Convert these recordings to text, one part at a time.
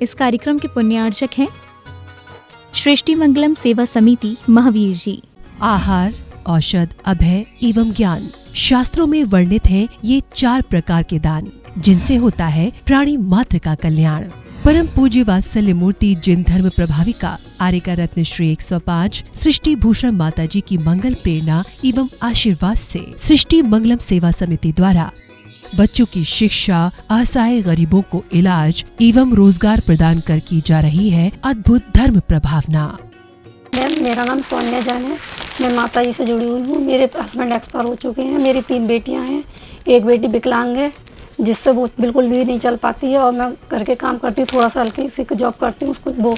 इस कार्यक्रम के पुण्यार्चक हैं सृष्टि मंगलम सेवा समिति महावीर जी। आहार, औषध, अभय एवं ज्ञान। शास्त्रों में वर्णित हैं ये 4 प्रकार के दान, जिनसे होता है प्राणी मात्र का कल्याण। परम पूज्य वात्सल्य मूर्ति जिन धर्म प्रभाविका आर्यका रत्न श्री 105 सृष्टि भूषण माता जी की मंगल प्रेरणा एवं आशीर्वाद से सृष्टि मंगलम सेवा समिति द्वारा बच्चों की शिक्षा, असहाय गरीबों को इलाज एवं रोजगार प्रदान कर की जा रही है अद्भुत धर्म प्रभावना। मेरा नाम सोनिया जान है। मैं माता जी से जुड़ी हुई हूँ। मेरे हस्बैंड एक्सपायर हो चुके हैं। मेरी 3 बेटियाँ हैं। एक बेटी विकलांग है, जिससे वो बिल्कुल भी नहीं चल पाती है, और मैं घर के काम करती हूँ, थोड़ा सा हल्की सी जॉब करती हूँ। उसको वो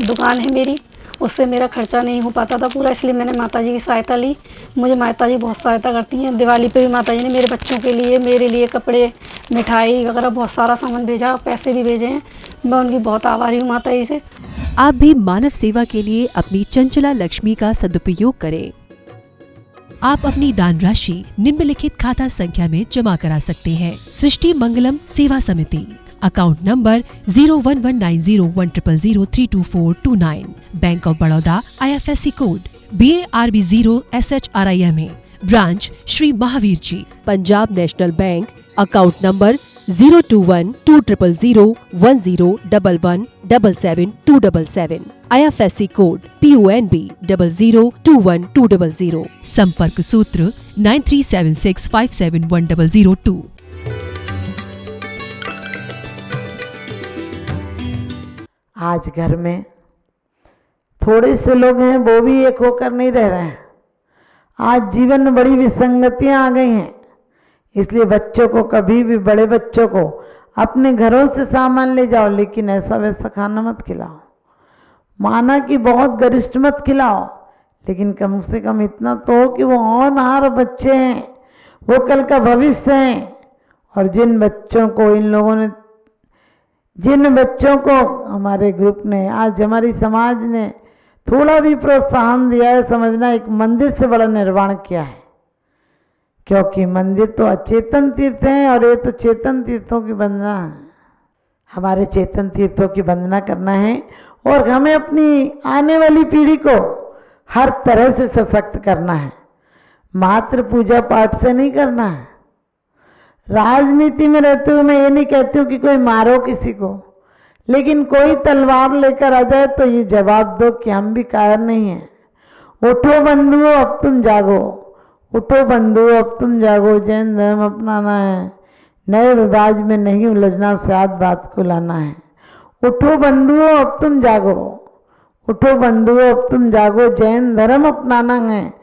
दुकान है मेरी, उससे मेरा खर्चा नहीं हो पाता था पूरा, इसलिए मैंने माता जी की सहायता ली। मुझे माता जी बहुत सहायता करती हैं। दिवाली पे भी माता जी ने मेरे बच्चों के लिए, मेरे लिए कपड़े, मिठाई वगैरह बहुत सारा सामान भेजा, पैसे भी भेजे हैं। मैं उनकी बहुत आभारी हूँ माता जी से। आप भी मानव सेवा के लिए अपनी चंचला लक्ष्मी का सदुपयोग करें। आप अपनी दान राशि निम्नलिखित खाता संख्या में जमा करा सकते हैं। सृष्टि मंगलम सेवा समिति, account number 01190100032429, bank of Baroda, IFSC code BARB 0 SHRIMA, branch Shri Mahavir ji, Punjab National Bank, account number 02120010117777, IFSC code PONB 0021200, संपर्क सूत्र 9376571002। आज घर में थोड़े से लोग हैं, वो भी एक होकर नहीं रह रहे हैं। आज जीवन में बड़ी विसंगतियां आ गई हैं, इसलिए बच्चों को, कभी भी बड़े बच्चों को अपने घरों से सामान ले जाओ, लेकिन ऐसा वैसा खाना मत खिलाओ। माना कि बहुत गरिष्ठ मत खिलाओ, लेकिन कम से कम इतना तो हो कि वो होनहार बच्चे हैं, वो कल का भविष्य हैं। और जिन बच्चों को हमारे ग्रुप ने, आज हमारी समाज ने थोड़ा भी प्रोत्साहन दिया है, समझना एक मंदिर से बड़ा निर्माण किया है। क्योंकि मंदिर तो अचेतन तीर्थ हैं और ये तो चेतन तीर्थों की वंदना है। हमारे चेतन तीर्थों की वंदना करना है और हमें अपनी आने वाली पीढ़ी को हर तरह से सशक्त करना है। मात्र पूजा पाठ से नहीं करना है। राजनीति में रहते हुए मैं ये नहीं कहती हूँ कि कोई मारो किसी को, लेकिन कोई तलवार लेकर आ जाए तो ये जवाब दो कि हम भी कायर नहीं हैं। उठो बंधुओं, अब तुम जागो। उठो बंधुओं, अब तुम जागो। जैन धर्म अपनाना है, नए विवाद में नहीं उलझना, साथ बात को लाना है। उठो बंधुओं, अब तुम जागो। उठो बंधुओं, अब तुम जागो। जैन धर्म अपनाना है,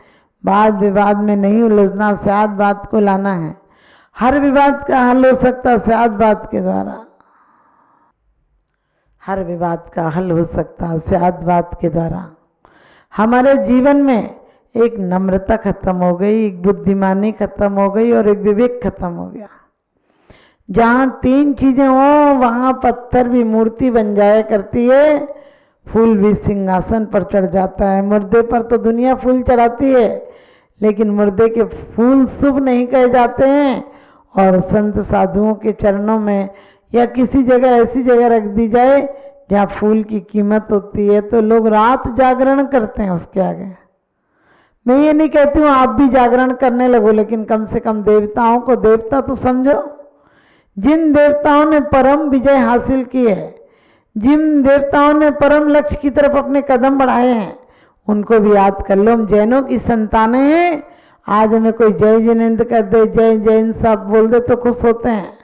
वाद विवाद में नहीं उलझना, साथ बात को लाना है। हर विवाद का हल हो सकता है साथ बात के द्वारा। हर विवाद का हल हो सकता है साथ बात के द्वारा। हमारे जीवन में एक नम्रता खत्म हो गई, एक बुद्धिमानी खत्म हो गई और एक विवेक खत्म हो गया। जहाँ 3 चीजें हो वहाँ पत्थर भी मूर्ति बन जाया करती है, फूल भी सिंहासन पर चढ़ जाता है। मुर्दे पर तो दुनिया फूल चढ़ाती है, लेकिन मुर्दे के फूल शुभ नहीं कहे जाते हैं। और संत साधुओं के चरणों में या किसी जगह ऐसी जगह रख दी जाए जहाँ फूल की कीमत होती है, तो लोग रात जागरण करते हैं उसके आगे। मैं ये नहीं कहती हूँ आप भी जागरण करने लगो, लेकिन कम से कम देवताओं को देवता तो समझो। जिन देवताओं ने परम विजय हासिल की है, जिन देवताओं ने परम लक्ष्य की तरफ अपने कदम बढ़ाए हैं, उनको भी याद कर लो। हम जैनों की संतानें हैं। आज हमें कोई जय जिनेंद्र कर दे, जय जैन साहब बोल दे तो खुश होते हैं,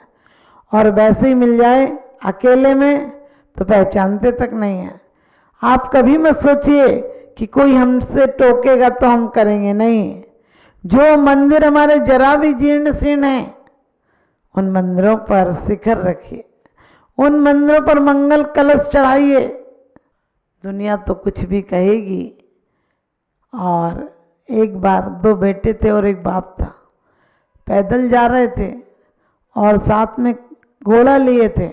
और वैसे ही मिल जाए अकेले में तो पहचानते तक नहीं है। आप कभी मत सोचिए कि कोई हमसे टोकेगा तो हम करेंगे, नहीं। जो मंदिर हमारे जरा भी जीर्ण शीर्ण हैं, उन मंदिरों पर शिखर रखिए, उन मंदिरों पर मंगल कलश चढ़ाइए। दुनिया तो कुछ भी कहेगी। और एक बार 2 बेटे थे और एक बाप था, पैदल जा रहे थे और साथ में घोड़ा लिए थे।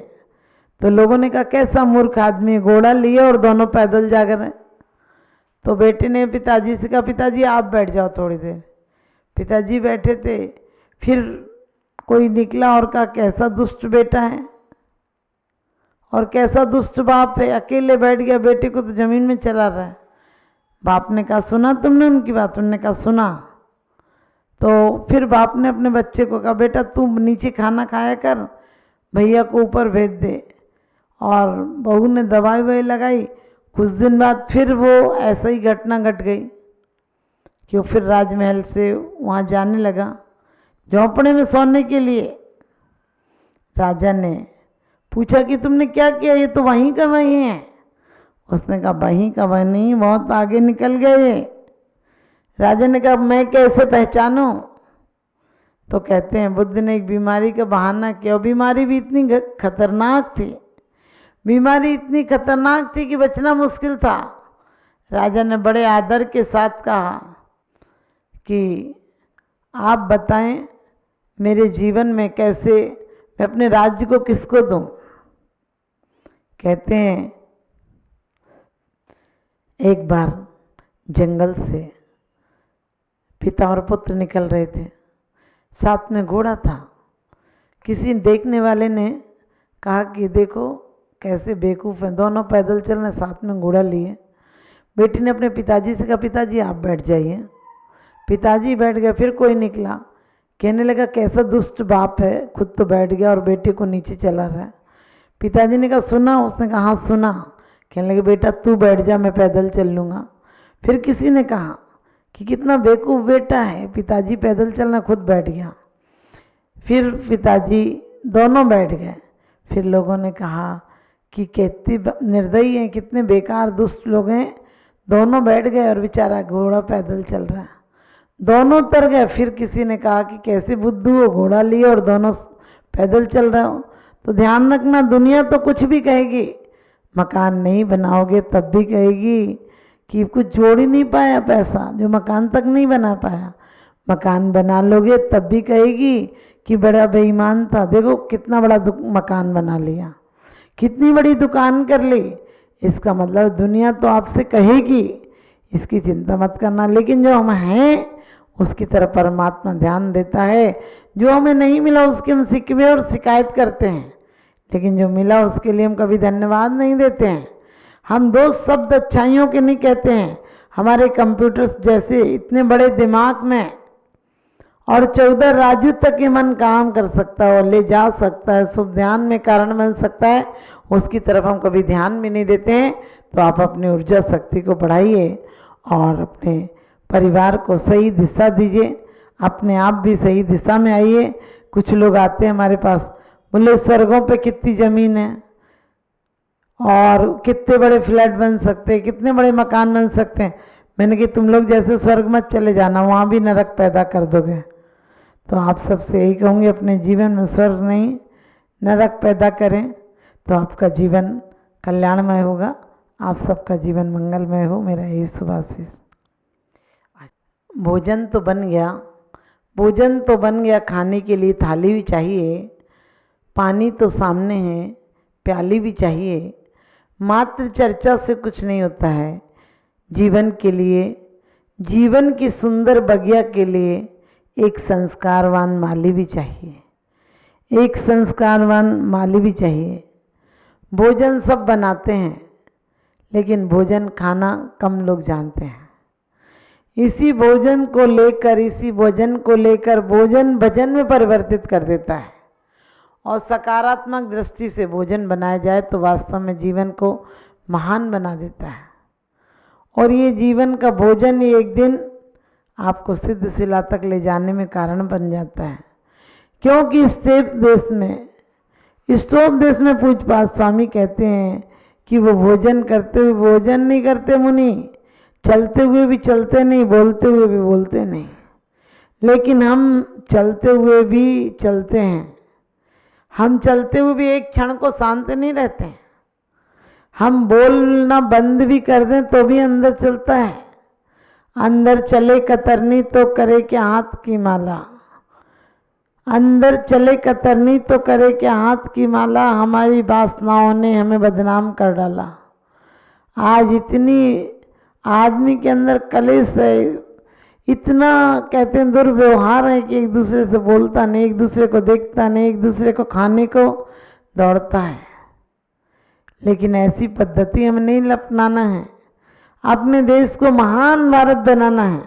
तो लोगों ने कहा कैसा मूर्ख आदमी, घोड़ा लिए और दोनों पैदल जा रहे। तो बेटे ने पिताजी से कहा पिताजी आप बैठ जाओ थोड़ी देर। पिताजी बैठे थे। फिर कोई निकला और कहा कैसा दुष्ट बेटा है, और कैसा दुष्ट बाप है, अकेले बैठ गया, बेटे को तो ज़मीन में चला रहा है। बाप ने कहा सुना तुमने उनकी बात? उन्होंने कहा सुना। तो फिर बाप ने अपने बच्चे को कहा बेटा तू नीचे खाना खाया कर, भैया को ऊपर भेज दे। और बहू ने दवाई ववाई लगाई। कुछ दिन बाद फिर वो ऐसा ही घटना घट गई कि वो फिर राजमहल से वहाँ जाने लगा झोंपड़े में सोने के लिए। राजा ने पूछा कि तुमने क्या किया, ये तो वहीं का वहीं है। उसने कहा वहीं का वहीं नहीं, बहुत आगे निकल गए। राजा ने कहा मैं कैसे पहचानूं? तो कहते हैं बुद्ध ने एक बीमारी का बहाना किया। बीमारी भी इतनी खतरनाक थी, बीमारी इतनी खतरनाक थी कि बचना मुश्किल था। राजा ने बड़े आदर के साथ कहा कि आप बताएं मेरे जीवन में कैसे मैं अपने राज्य को किसको दूं। कहते हैं एक बार जंगल से पिता और पुत्र निकल रहे थे, साथ में घोड़ा था। किसी देखने वाले ने कहा कि देखो कैसे बेवकूफ़ हैं, दोनों पैदल चल रहे, साथ में घोड़ा लिए। बेटी ने अपने पिताजी से कहा पिताजी आप बैठ जाइए। पिताजी बैठ गए। फिर कोई निकला, कहने लगा कैसा दुष्ट बाप है, खुद तो बैठ गया और बेटे को नीचे चला रहा है। पिताजी ने कहा सुना? उसने कहा हाँ सुना। कहने लगे बेटा तू बैठ जा, मैं पैदल चल लूँगा। फिर किसी ने कहा कि कितना बेवकूफ़ बेटा है, पिताजी पैदल चलना, खुद बैठ गया। फिर पिताजी दोनों बैठ गए। फिर लोगों ने कहा कि कितनी निर्दयी हैं, कितने बेकार दुष्ट लोग हैं, दोनों बैठ गए और बेचारा घोड़ा पैदल चल रहा है। दोनों उतर गए। फिर किसी ने कहा कि कैसे बुद्धू हो, घोड़ा लिए और दोनों पैदल चल रहे हो। तो ध्यान रखना दुनिया तो कुछ भी कहेगी, मकान नहीं बनाओगे तब भी कहेगी कि कुछ जोड़ ही नहीं पाया पैसा, जो मकान तक नहीं बना पाया। मकान बना लोगे तब भी कहेगी कि बड़ा बेईमान था, देखो कितना बड़ा मकान बना लिया, कितनी बड़ी दुकान कर ली। इसका मतलब दुनिया तो आपसे कहेगी, इसकी चिंता मत करना। लेकिन जो हम हैं उसकी तरफ परमात्मा ध्यान देता है। जो हमें नहीं मिला उसके हम शिकवे और शिकायत करते हैं, लेकिन जो मिला उसके लिए हम कभी धन्यवाद नहीं देते हैं। हम दो शब्द अच्छाइयों के नहीं कहते हैं। हमारे कंप्यूटर्स जैसे इतने बड़े दिमाग में और 14 राज्यों तक ये मन काम कर सकता है और ले जा सकता है, शुभ ध्यान में कारण बन सकता है, उसकी तरफ हम कभी ध्यान भी नहीं देते हैं। तो आप अपनी ऊर्जा शक्ति को बढ़ाइए और अपने परिवार को सही दिशा दीजिए, अपने आप भी सही दिशा में आइए। कुछ लोग आते हैं हमारे पास, बोले स्वर्गों पे कितनी ज़मीन है और कितने बड़े फ्लैट बन सकते हैं, कितने बड़े मकान बन सकते हैं। मैंने कि तुम लोग जैसे स्वर्ग मत चले जाना, वहाँ भी नरक पैदा कर दोगे। तो आप सबसे यही कहूँगी अपने जीवन में स्वर्ग नहीं नरक पैदा करें तो आपका जीवन कल्याणमय होगा, आप सबका जीवन मंगलमय हो। मेरा यही शुभ आशीष। भोजन तो बन गया, भोजन तो बन गया, खाने के लिए थाली भी चाहिए, पानी तो सामने है, प्याली भी चाहिए। मात्र चर्चा से कुछ नहीं होता है। जीवन के लिए, जीवन की सुंदर बगिया के लिए एक संस्कारवान माली भी चाहिए, एक संस्कारवान माली भी चाहिए। भोजन सब बनाते हैं लेकिन भोजन खाना कम लोग जानते हैं। इसी भोजन को लेकर भोजन भजन में परिवर्तित कर देता है। और सकारात्मक दृष्टि से भोजन बनाया जाए तो वास्तव में जीवन को महान बना देता है। और ये जीवन का भोजन ही एक दिन आपको सिद्ध शिला तक ले जाने में कारण बन जाता है। क्योंकि स्टोप देश में पूज्यपाद स्वामी कहते हैं कि वो भोजन करते हुए भोजन नहीं करते मुनि, चलते हुए भी चलते नहीं, बोलते हुए भी बोलते नहीं। लेकिन हम चलते हुए भी चलते हैं, हम चलते हुए भी एक क्षण को शांत नहीं रहते हैं। हम बोलना बंद भी कर दें तो भी अंदर चलता है। अंदर चले कतरनी तो करे क्या हाथ की माला, अंदर चले कतरनी तो करे क्या हाथ की माला। हमारी वासनाओं ने हमें बदनाम कर डाला। आज इतनी आदमी के अंदर कलेश है, इतना कहते हैं दुर्व्यवहार है कि एक दूसरे से बोलता नहीं, एक दूसरे को देखता नहीं, एक दूसरे को खाने को दौड़ता है। लेकिन ऐसी पद्धति हमें नहीं अपनाना है। अपने देश को महान भारत बनाना है,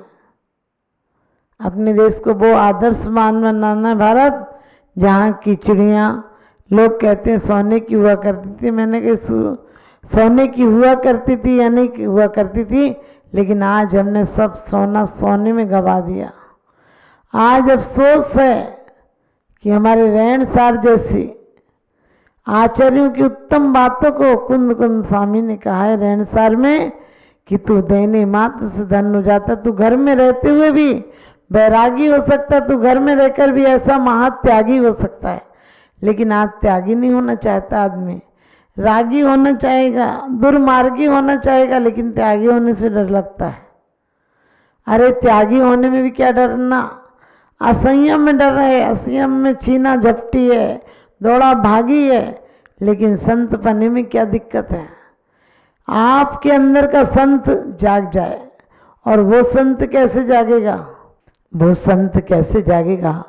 अपने देश को वो आदर्शमान बनाना है भारत जहाँ की चिड़ियाँ, लोग कहते हैं सोने की हुआ करती थी, मैंने कहा सोने की हुआ करती थी या नहीं हुआ करती थी, लेकिन आज हमने सब सोना सोने में गवा दिया। आज अफसोस है कि हमारे रहन सार जैसी आचार्यों की उत्तम बातों को कुंद कुंद स्वामी ने कहा है रहन सार में कि तू देने मात्र से धन हो जाता, तू घर में रहते हुए भी बैरागी हो सकता, तू घर में रहकर भी ऐसा महात्यागी हो सकता है। लेकिन आज त्यागी नहीं होना चाहता आदमी, रागी होना चाहेगा, दुर्मार्गी होना चाहेगा, लेकिन त्यागी होने से डर लगता है। अरे त्यागी होने में भी क्या डरना, असंयम में डर है, असंयम में छीना झपटी है, दौड़ा भागी है, लेकिन संत पने में क्या दिक्कत है। आपके अंदर का संत जाग जाए, और वो संत कैसे जागेगा, वो संत कैसे जागेगा,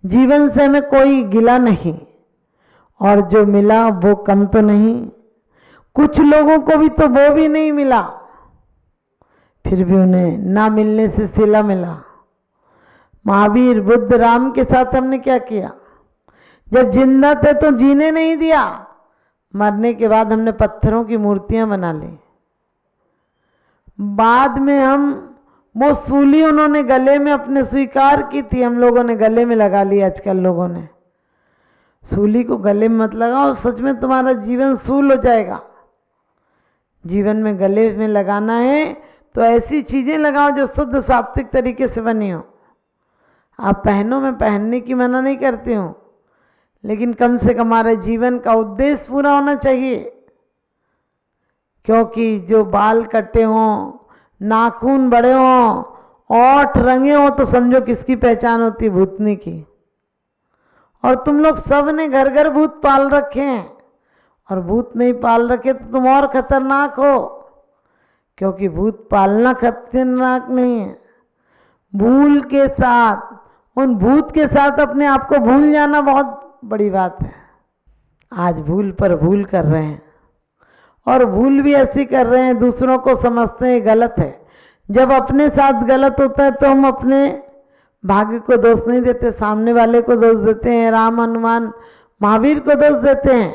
जीवन से हमें कोई गिला नहीं, और जो मिला वो कम तो नहीं, कुछ लोगों को भी तो वो भी नहीं मिला, फिर भी उन्हें ना मिलने से सिला मिला। महावीर बुद्ध राम के साथ हमने क्या किया, जब जिंदा थे तो जीने नहीं दिया, मरने के बाद हमने पत्थरों की मूर्तियां बना ली। बाद में हम वो सूली उन्होंने गले में अपने स्वीकार की थी, हम लोगों ने गले में लगा ली। आजकल लोगों ने सूली को गले में मत लगाओ, सच में तुम्हारा जीवन सूल हो जाएगा। जीवन में गले में लगाना है तो ऐसी चीजें लगाओ जो शुद्ध सात्विक तरीके से बनी हो। आप पहनो, मैं पहनने की मना नहीं करती हूँ, लेकिन कम से कम हमारे जीवन का उद्देश्य पूरा होना चाहिए। क्योंकि जो बाल कटे हों, नाखून बड़े हों, ओठ रंगे हों, तो समझो किसकी पहचान होती, भूतनी की। और तुम लोग सब ने घर घर भूत पाल रखे हैं, और भूत नहीं पाल रखे तो तुम और खतरनाक हो, क्योंकि भूत पालना खतरनाक नहीं है, भूल के साथ, उन भूत के साथ अपने आप को भूल जाना बहुत बड़ी बात है। आज भूल पर भूल कर रहे हैं, और भूल भी ऐसी कर रहे हैं, दूसरों को समझते हैं गलत है। जब अपने साथ गलत होता है तो हम अपने भाग्य को दोष नहीं देते, सामने वाले को दोष देते हैं, राम हनुमान महावीर को दोष देते हैं।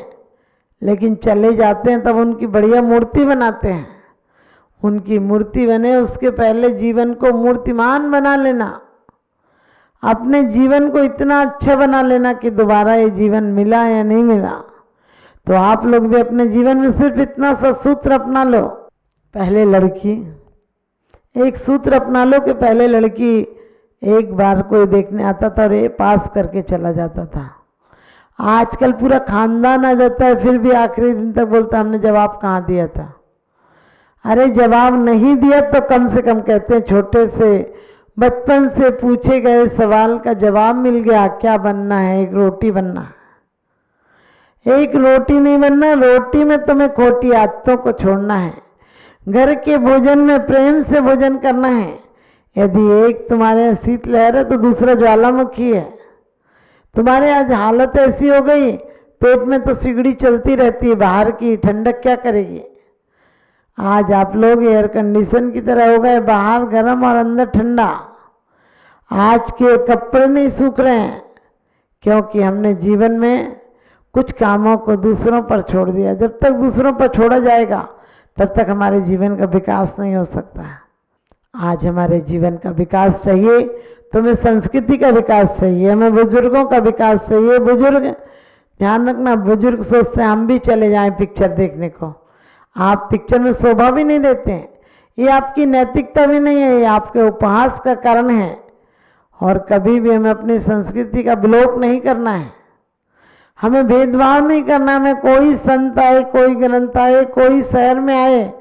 लेकिन चले जाते हैं तब उनकी बढ़िया मूर्ति बनाते हैं। उनकी मूर्ति बने उसके पहले जीवन को मूर्तिमान बना लेना, अपने जीवन को इतना अच्छा बना लेना कि दोबारा ये जीवन मिला या नहीं मिला। तो आप लोग भी अपने जीवन में सिर्फ इतना सा सूत्र अपना लो, पहले लड़की, एक सूत्र अपना लो कि पहले लड़की एक बार कोई देखने आता था और ये पास करके चला जाता था। आजकल पूरा खानदान आ जाता है, फिर भी आखिरी दिन तक बोलता हमने जवाब कहाँ दिया था। अरे जवाब नहीं दिया तो कम से कम कहते हैं छोटे से बचपन से पूछे गए सवाल का जवाब मिल गया। क्या बनना है, एक रोटी बनना है, एक रोटी नहीं बनना, रोटी में तुम्हें खोटी आदतों को छोड़ना है, घर के भोजन में प्रेम से भोजन करना है। यदि एक तुम्हारे यहाँ शीतलहर है तो दूसरा ज्वालामुखी है। तुम्हारे आज हालत ऐसी हो गई, पेट में तो सिगड़ी चलती रहती है, बाहर की ठंडक क्या करेगी। आज आप लोग एयर कंडीशन की तरह हो गए, बाहर गर्म और अंदर ठंडा। आज के कपड़े नहीं सूख रहे हैं, क्योंकि हमने जीवन में कुछ कामों को दूसरों पर छोड़ दिया। जब तक दूसरों पर छोड़ा जाएगा तब तक हमारे जीवन का विकास नहीं हो सकता। आज हमारे जीवन का विकास चाहिए तो हमें संस्कृति का विकास चाहिए, हमें बुजुर्गों का विकास चाहिए। बुजुर्ग, ध्यान रखना, बुजुर्ग सोचते हैं हम भी चले जाएं पिक्चर देखने को। आप पिक्चर में शोभा भी नहीं देते हैं, ये आपकी नैतिकता भी नहीं है, ये आपके उपहास का कारण है। और कभी भी हमें अपनी संस्कृति का विलोप नहीं करना है, हमें भेदभाव नहीं करना। हमें कोई संत आए, कोई ग्रंथ आए, कोई शहर में आए,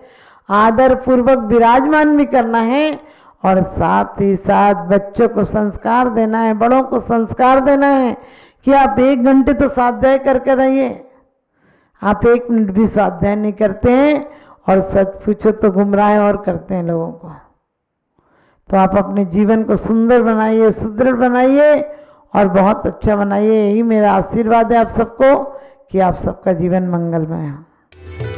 आदर पूर्वक विराजमान भी करना है, और साथ ही साथ बच्चों को संस्कार देना है, बड़ों को संस्कार देना है कि आप 1 घंटे तो स्वाध्याय करके रहिए। आप 1 मिनट भी स्वाध्याय नहीं करते हैं, और सच पूछो तो गुमराह और करते हैं लोगों को। तो आप अपने जीवन को सुंदर बनाइए, सुदृढ़ बनाइए और बहुत अच्छा बनाइए। यही मेरा आशीर्वाद है आप सबको कि आप सबका जीवन मंगलमय हो।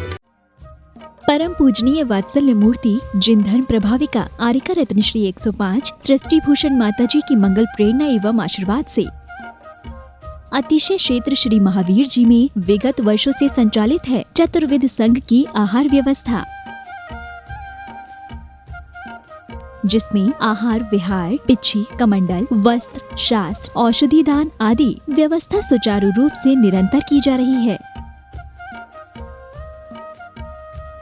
परम पूजनीय वात्सल्य मूर्ति जिन धर्म प्रभाविका आरिका रत्न श्री 105 सृष्टि भूषण माता जी की मंगल प्रेरणा एवं आशीर्वाद से अतिशय क्षेत्र श्री महावीर जी में विगत वर्षों से संचालित है चतुर्विध संघ की आहार व्यवस्था, जिसमें आहार विहार, पिच्छी, कमंडल, वस्त्र, शास्त्र, औषधि दान आदि व्यवस्था सुचारू रूप से निरंतर की जा रही है।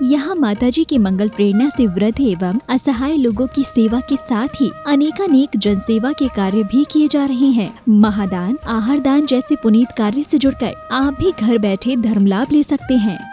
यहाँ माताजी की मंगल प्रेरणा से वृद्ध एवं असहाय लोगों की सेवा के साथ ही अनेकानेक जनसेवा के कार्य भी किए जा रहे हैं। महादान, आहार दान जैसे पुनीत कार्य से जुड़कर आप भी घर बैठे धर्म लाभ ले सकते हैं।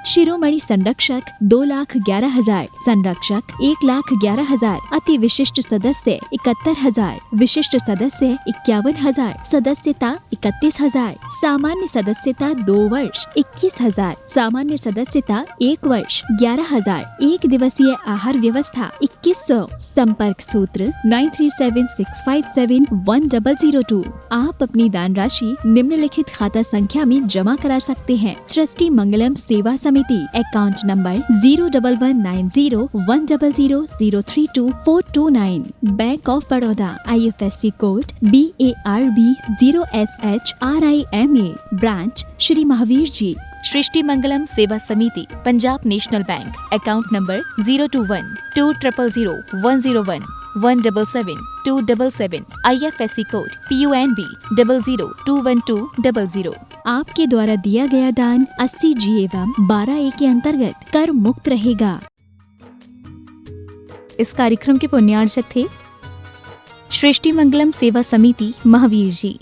शिरोमणि संरक्षक 2,11,000, संरक्षक 1,11,000, अति विशिष्ट सदस्य 71,000, विशिष्ट सदस्य 51,000, सदस्यता 31,000, सामान्य सदस्यता 2 वर्ष 21,000, सामान्य सदस्यता 1 वर्ष 11,000, एक दिवसीय आहार व्यवस्था 2100, संपर्क सूत्र 9376571002। आप अपनी दान राशि निम्नलिखित खाता संख्या में जमा करा सकते हैं। सृष्टि मंगलम सेवा समिति, account number 011901000032429, Bank of Baroda, IFSC code BARB 0SHRIMA, branch Shri Mahavir ji. Srishti Mangalam सेवा समिति, Punjab National Bank, account number 0210000100177 IFSC code PUNB 0021200। आपके द्वारा दिया गया दान 80G एवं 12A के अंतर्गत कर मुक्त रहेगा। इस कार्यक्रम के पुण्यार्चक थे सृष्टि मंगलम सेवा समिति महावीर जी।